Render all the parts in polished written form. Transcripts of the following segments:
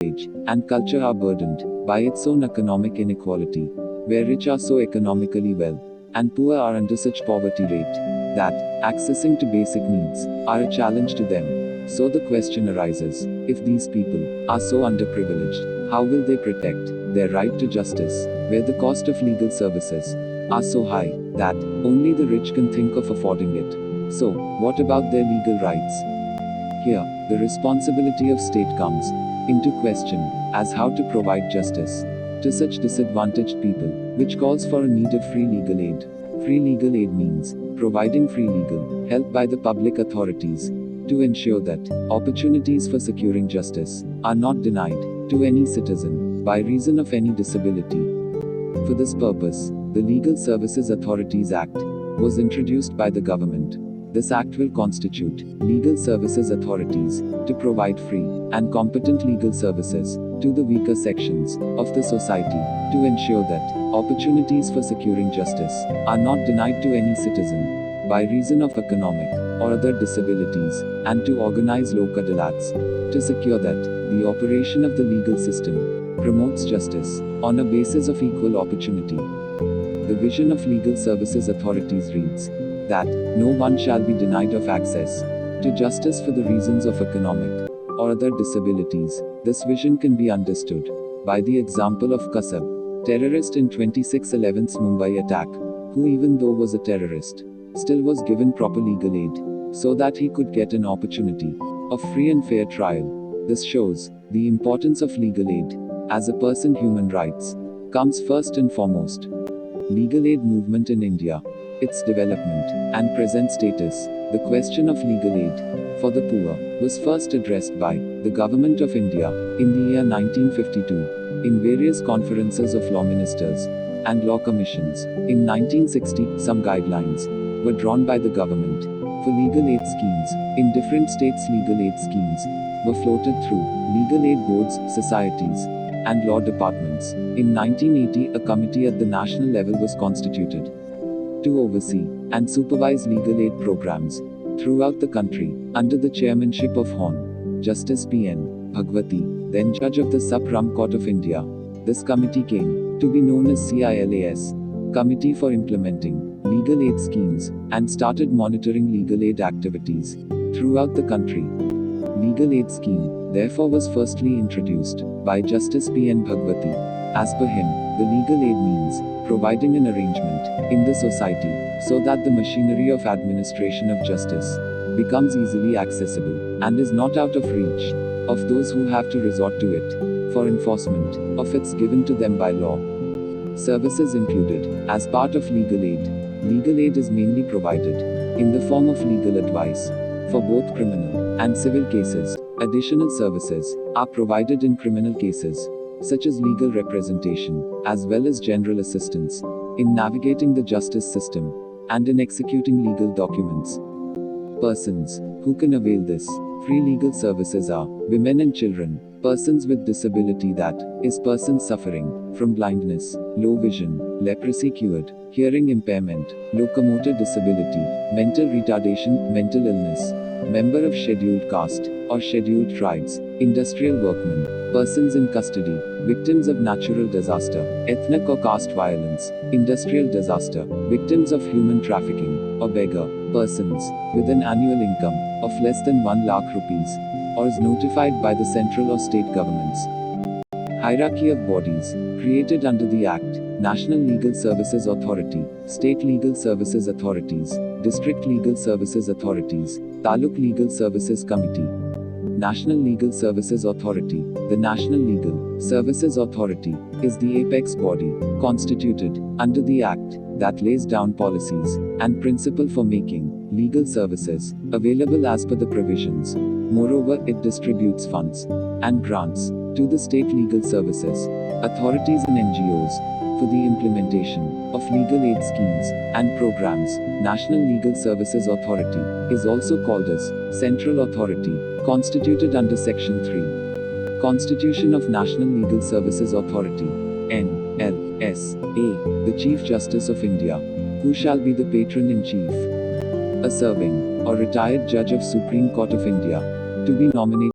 age, and culture are burdened by its own economic inequality, where rich are so economically well, and poor are under such poverty rate, that accessing to basic needs are a challenge to them. So the question arises, if these people are so underprivileged, how will they protect their right to justice, where the cost of legal services are so high that only the rich can think of affording it? So, what about their legal rights? Here, the responsibility of state comes into question, as how to provide justice to such disadvantaged people, which calls for a need of free legal aid. Free legal aid means providing free legal help by the public authorities to ensure that opportunities for securing justice are not denied to any citizen by reason of any disability. For this purpose, the Legal Services Authorities Act was introduced by the government. This act will constitute legal services authorities to provide free and competent legal services to the weaker sections of the society to ensure that opportunities for securing justice are not denied to any citizen by reason of economic or other disabilities, and to organize local adalats to secure that the operation of the legal system promotes justice on a basis of equal opportunity. The vision of legal services authorities reads that no one shall be denied of access to justice for the reasons of economic or other disabilities. This vision can be understood by the example of Kasab, terrorist in 26/11's Mumbai attack, who even though was a terrorist, still was given proper legal aid, so that he could get an opportunity of free and fair trial. This shows the importance of legal aid as a person. Human rights comes first and foremost. Legal aid movement in India, its development and present status. The question of legal aid for the poor was first addressed by the Government of India in the year 1952 in various conferences of law ministers and law commissions. In 1960, some guidelines were drawn by the government for legal aid schemes. In different states, legal aid schemes were floated through legal aid boards, societies, and law departments. In 1980, a committee at the national level was constituted to oversee and supervise legal aid programs throughout the country, under the chairmanship of Hon. Justice P.N. Bhagwati, then Judge of the Supreme Court of India. This committee came to be known as CILAS, Committee for Implementing Legal Aid Schemes, and started monitoring legal aid activities throughout the country. Legal aid scheme, therefore, was firstly introduced by Justice P.N. Bhagwati. As per him, the legal aid means providing an arrangement in the society so that the machinery of administration of justice becomes easily accessible and is not out of reach of those who have to resort to it for enforcement of its given to them by law. Services included as part of legal aid. Legal aid is mainly provided in the form of legal advice for both criminal and civil cases. Additional services are provided in criminal cases, such as legal representation, as well as general assistance in navigating the justice system and in executing legal documents. Persons who can avail this free legal services are women and children, persons with disability, that is, persons suffering from blindness, low vision, leprosy cured, hearing impairment, locomotor disability, mental retardation, mental illness, member of scheduled caste or scheduled tribes, industrial workmen, persons in custody, victims of natural disaster, ethnic or caste violence, industrial disaster, victims of human trafficking, or beggar, persons with an annual income of less than 1 lakh rupees, or is notified by the central or state governments. Hierarchy of bodies created under the Act: National Legal Services Authority, State Legal Services Authorities, District Legal Services Authorities, Taluk Legal Services Committee. National Legal Services Authority. The National Legal Services Authority is the apex body constituted under the Act that lays down policies and principle for making legal services available as per the provisions. Moreover, it distributes funds and grants to the state legal services authorities and NGOs for the implementation of legal aid schemes and programs. National Legal Services Authority is also called as Central Authority, constituted under Section 3. Constitution of National Legal Services Authority, NLSA, the Chief Justice of India, who shall be the patron-in-chief, a serving or retired judge of Supreme Court of India, to be nominated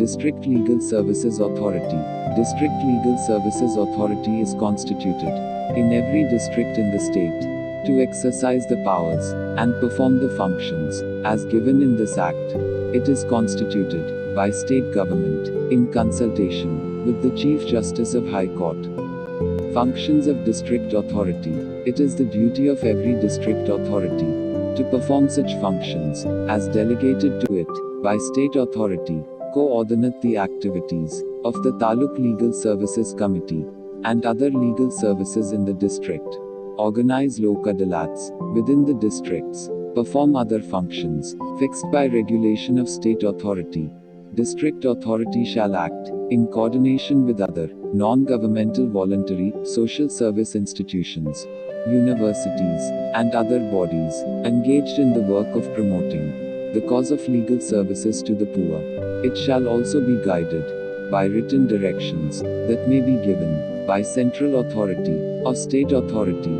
District Legal Services Authority. District Legal Services Authority is constituted in every district in the state to exercise the powers and perform the functions as given in this act. It is constituted by state government in consultation with the Chief Justice of High Court. Functions of District Authority. It is the duty of every district authority to perform such functions as delegated to it by state authority, coordinate the activities of the Taluk Legal Services Committee and other legal services in the district, organize Lok Adalats within the districts, perform other functions fixed by regulation of state authority. District authority shall act in coordination with other non-governmental voluntary social service institutions, universities, and other bodies engaged in the work of promoting the cause of legal services to the poor. It shall also be guided by written directions that may be given by central authority or state authority.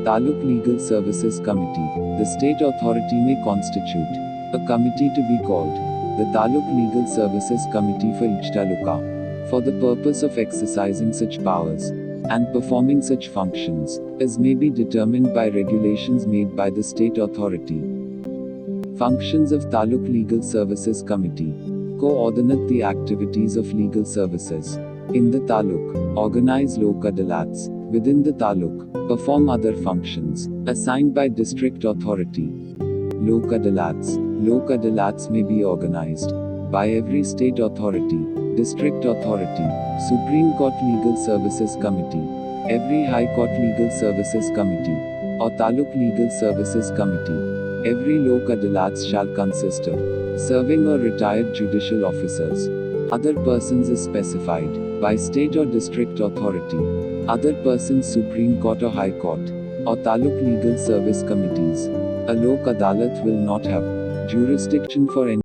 Taluk Legal Services Committee. The state authority may constitute a committee to be called the Taluk Legal Services Committee for each taluka, for the purpose of exercising such powers and performing such functions as may be determined by regulations made by the state authority. Functions of Taluk Legal Services Committee. Coordinate the activities of legal services in the taluk, organize Lok Adalats within the taluk, perform other functions assigned by district authority. Lok Adalats. Lok Adalats may be organized by every state authority, district authority, Supreme Court Legal Services Committee, every High Court Legal Services Committee, or Taluk Legal Services Committee. Every Lok Adalats shall consist of serving or retired judicial officers. Other persons is specified by state or district authority. Other persons Supreme Court or High Court, or Taluk Legal Service Committees. A Lok Adalat will not have jurisdiction for any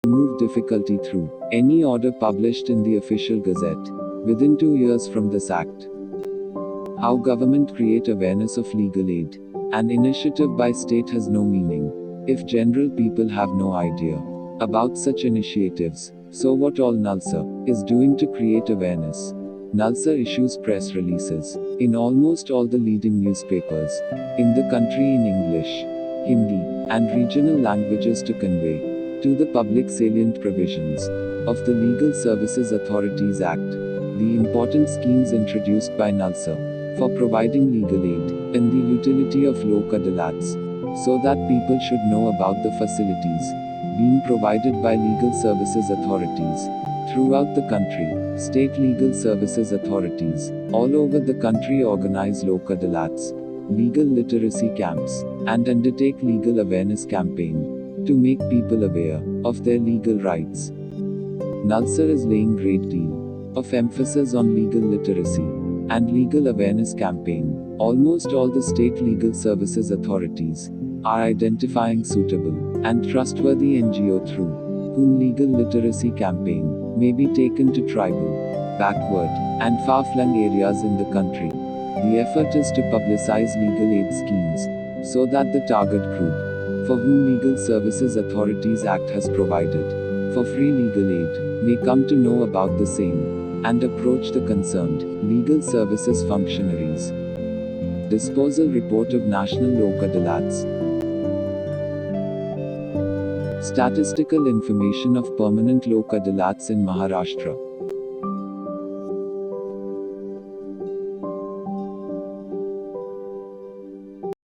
remove difficulty through any order published in the official gazette within 2 years from this act. How government create awareness of legal aid. An initiative by state has no meaning if general people have no idea about such initiatives. So what all NALSA is doing to create awareness. NALSA issues press releases in almost all the leading newspapers in the country in English, Hindi, and regional languages to convey to the public salient provisions of the Legal Services Authorities Act, the important schemes introduced by NALSA for providing legal aid and the utility of Lok Adalats, so that people should know about the facilities being provided by legal services authorities throughout the country. State legal services authorities all over the country organize Lok Adalats, legal literacy camps, and undertake legal awareness campaign to make people aware of their legal rights. NALSA is laying great deal of emphasis on legal literacy and legal awareness campaign. Almost all the state legal services authorities are identifying suitable and trustworthy NGO through whom legal literacy campaign may be taken to tribal, backward, and far-flung areas in the country. The effort is to publicize legal aid schemes so that the target group for whom Legal Services Authorities Act has provided for free legal aid may come to know about the same and approach the concerned legal services functionaries. Disposal Report of National Lok Adalats. Statistical information of permanent Lok Adalats in Maharashtra.